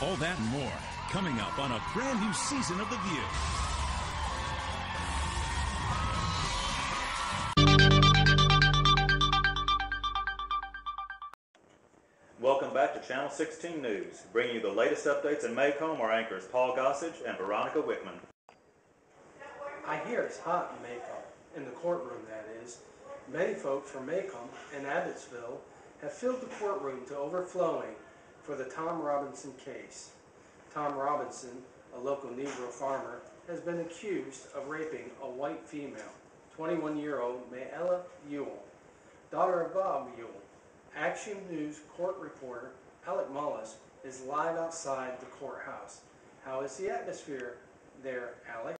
All that and more coming up on a brand new season of The View. Welcome back to Channel 16 News, bringing you the latest updates in Maycomb. Our anchors Paul Gossage and Veronica Wickman. I hear it's hot in Maycomb, in the courtroom that is. Many folks from Maycomb and Abbotsville have filled the courtroom to overflowing for the Tom Robinson case. Tom Robinson, a local Negro farmer, has been accused of raping a white female, 21-year-old Mayella Ewell, daughter of Bob Ewell. Action News court reporter Alec Mullis is live outside the courthouse. How is the atmosphere there, Alec?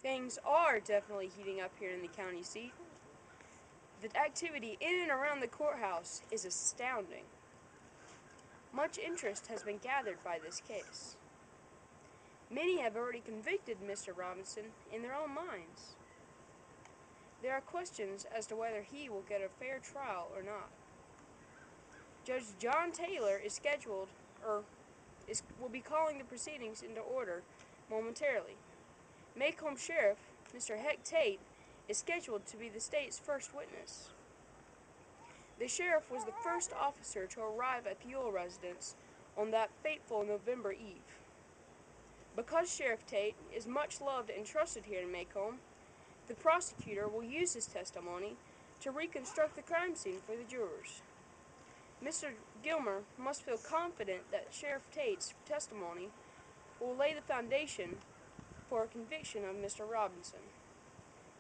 Things are definitely heating up here in the county seat. The activity in and around the courthouse is astounding. Much interest has been gathered by this case. Many have already convicted Mr. Robinson in their own minds. There are questions as to whether he will get a fair trial or not. Judge John Taylor is scheduled, will be calling the proceedings into order momentarily. Maycomb Sheriff, Mr. Heck Tate, is scheduled to be the state's first witness. The sheriff was the first officer to arrive at the Ewell residence on that fateful November eve. Because Sheriff Tate is much loved and trusted here in Maycomb, the prosecutor will use his testimony to reconstruct the crime scene for the jurors. Mr. Gilmer must feel confident that Sheriff Tate's testimony will lay the foundation for a conviction of Mr. Robinson.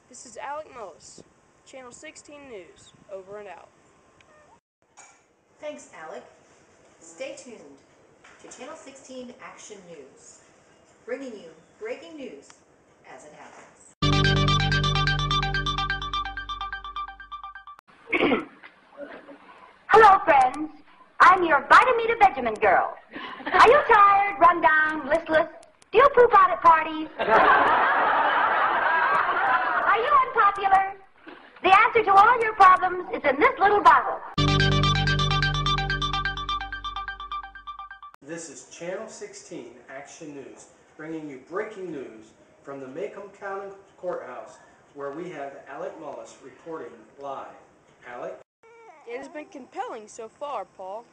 This is Alec Mullis, Channel 16 News, over and out. Thanks, Alec. Stay tuned to Channel 16 Action News, bringing you breaking news as it happens. Hello, friends. I'm your Vitameter Benjamin girl. Are you tired, run down, listless? Do you poop out at parties? Are you unpopular? The answer to all your problems is in this little bottle. This is Channel 16 Action News, bringing you breaking news from the Maycomb County Courthouse, where we have Alec Mullis reporting live. Alec? It has been compelling so far, Paul.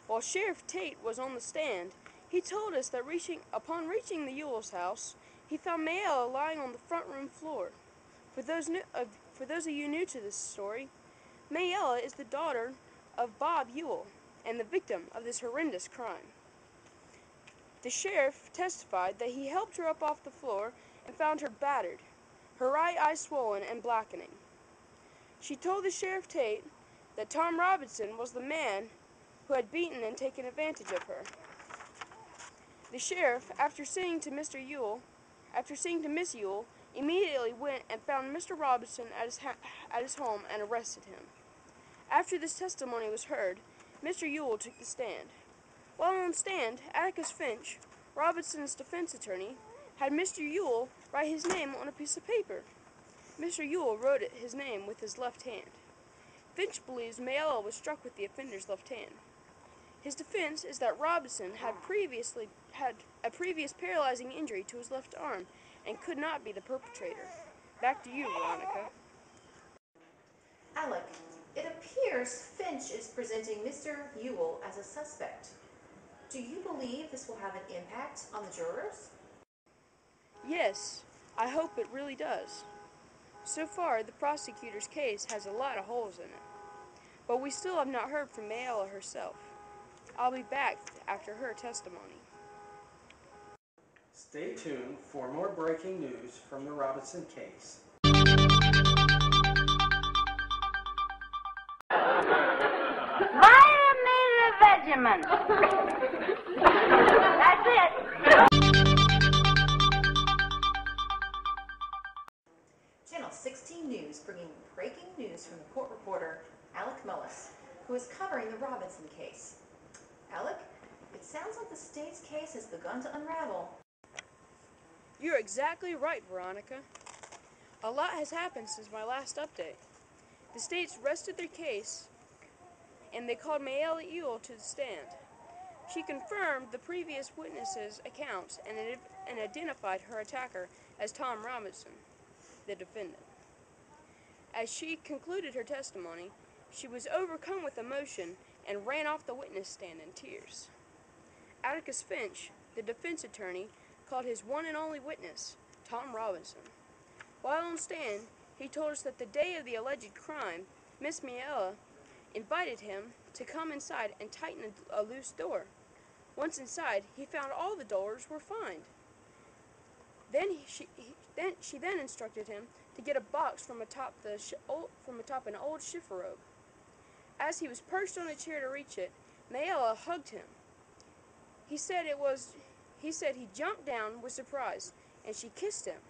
While Sheriff Tate was on the stand, he told us that upon reaching the Ewell's house, he found Mayella lying on the front room floor. For those of you new to this story, Mayella is the daughter of Bob Ewell and the victim of this horrendous crime. The sheriff testified that he helped her up off the floor and found her battered, her right eye swollen and blackening. She told the Sheriff Tate that Tom Robinson was the man who had beaten and taken advantage of her. The sheriff, after seeing to Miss Ewell, immediately went and found Mr. Robinson at his home and arrested him. After this testimony was heard, Mr. Ewell took the stand. While on stand, Atticus Finch, Robinson's defense attorney, had Mr. Ewell write his name on a piece of paper. Mr. Ewell wrote his name with his left hand. Finch believes Mayella was struck with the offender's left hand. His defense is that Robinson had a previous paralyzing injury to his left arm and could not be the perpetrator. Back to you, Veronica. Alec, it appears Finch is presenting Mr. Ewell as a suspect. Do you believe this will have an impact on the jurors? Yes, I hope it really does. So far, the prosecutor's case has a lot of holes in it, but we still have not heard from Mayella herself. I'll be back after her testimony. Stay tuned for more breaking news from the Robinson case. Vitameter Benjamin. That's it. Channel 16 News bringing breaking news from the court reporter Alec Mullis, who is covering the Robinson case. Alec, it sounds like the state's case has begun to unravel. You're exactly right, Veronica. A lot has happened since my last update. The states rested their case, and they called Mayella Ewell to the stand. She confirmed the previous witnesses' accounts and identified her attacker as Tom Robinson, the defendant. As she concluded her testimony, she was overcome with emotion and ran off the witness stand in tears. Atticus Finch, the defense attorney, called his one and only witness, Tom Robinson. While on stand, he told us that the day of the alleged crime, Miss Miella invited him to come inside and tighten a loose door. Once inside, he found all the doors were fine. She then instructed him to get a box from atop an old chifforobe. As he was perched on a chair to reach it, Miella hugged him. He said he jumped down with surprise, and she kissed him.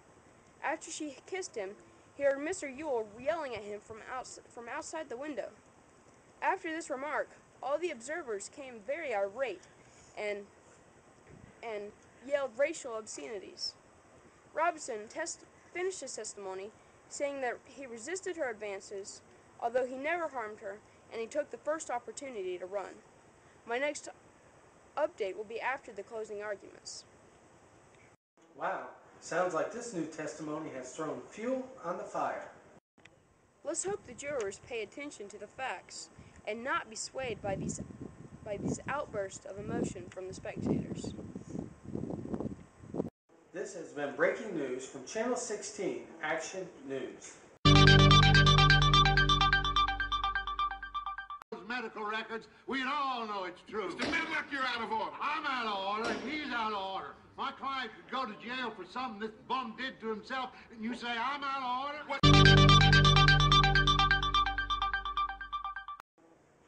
After she kissed him, he heard Mr. Yule yelling at him from outside the window. After this remark, all the observers came very irate and yelled racial obscenities. Robinson finished his testimony, saying that he resisted her advances, although he never harmed her, and he took the first opportunity to run. My next update will be after the closing arguments. Wow, sounds like this new testimony has thrown fuel on the fire. Let's hope the jurors pay attention to the facts and not be swayed by these outbursts of emotion from the spectators. This has been breaking news from Channel 16 Action News. Medical records, we all know it's true. Mr. Medlock, you're out of order. I'm out of order, and he's out of order. My client could go to jail for something this bum did to himself, and you say I'm out of order? What?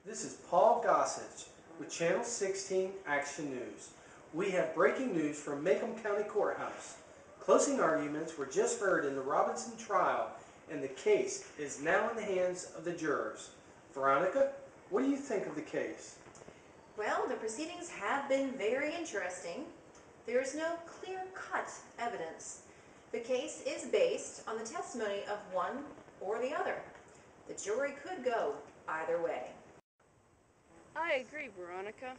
This is Paul Gossage with Channel 16 Action News. We have breaking news from Macomb County Courthouse. Closing arguments were just heard in the Robinson trial, and the case is now in the hands of the jurors. Veronica, what do you think of the case? Well, the proceedings have been very interesting. There is no clear-cut evidence. The case is based on the testimony of one or the other. The jury could go either way. I agree, Veronica.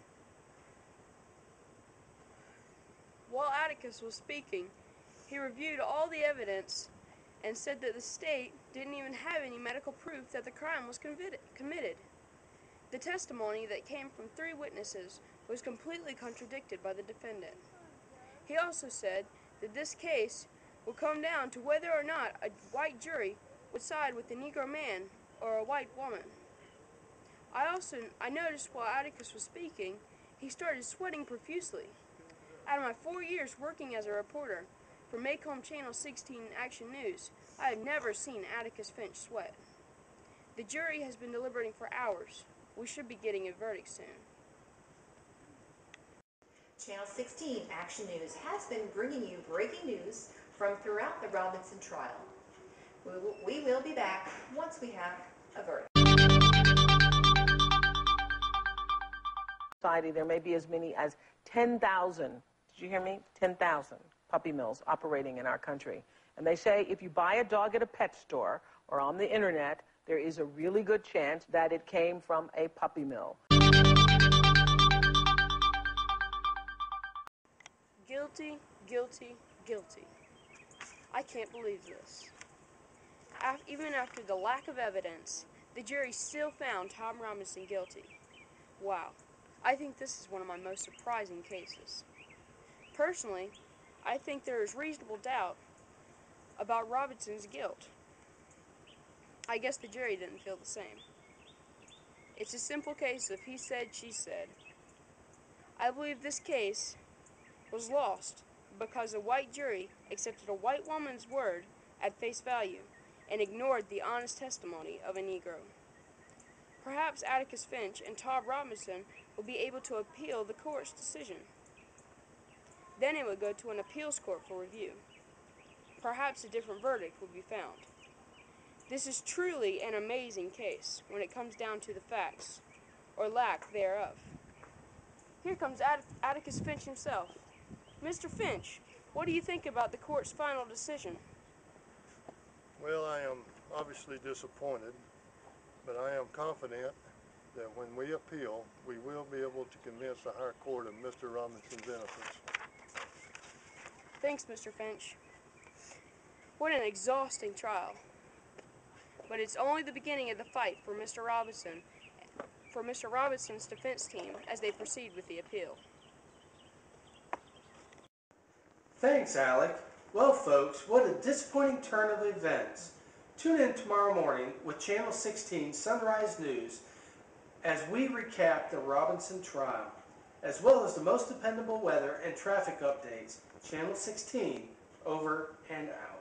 While Atticus was speaking, he reviewed all the evidence and said that the state didn't even have any medical proof that the crime was committed. The testimony that came from 3 witnesses was completely contradicted by the defendant. He also said that this case will come down to whether or not a white jury would side with the Negro man or a white woman. I noticed while Atticus was speaking, he started sweating profusely. Out of my 4 years working as a reporter for Macomb Channel 16 Action News, I have never seen Atticus Finch sweat. The jury has been deliberating for hours. We should be getting a verdict soon. Channel 16 Action News has been bringing you breaking news from throughout the Robinson trial. We will be back once we have a verdict. There may be as many as 10,000, did you hear me? 10,000 puppy mills operating in our country. And they say if you buy a dog at a pet store or on the internet, there is a really good chance that it came from a puppy mill. Guilty, guilty, guilty. I can't believe this. Even after the lack of evidence, the jury still found Tom Robinson guilty. Wow. I think this is one of my most surprising cases. Personally, I think there is reasonable doubt about Robinson's guilt. I guess the jury didn't feel the same. It's a simple case of he said, she said. I believe this case was lost because a white jury accepted a white woman's word at face value and ignored the honest testimony of a Negro. Perhaps Atticus Finch and Tom Robinson will be able to appeal the court's decision. Then it would go to an appeals court for review. Perhaps a different verdict will be found. This is truly an amazing case when it comes down to the facts, or lack thereof. Here comes Atticus Finch himself. Mr. Finch, what do you think about the court's final decision? Well, I am obviously disappointed, but I am confident that when we appeal, we will be able to convince the higher court of Mr. Robinson's innocence. Thanks, Mr. Finch. What an exhausting trial. But it's only the beginning of the fight for Mr. Robinson's defense team as they proceed with the appeal. Thanks, Alec. Well, folks, what a disappointing turn of events. Tune in tomorrow morning with Channel 16 Sunrise News as we recap the Robinson trial, as well as the most dependable weather and traffic updates. Channel 16, over and out.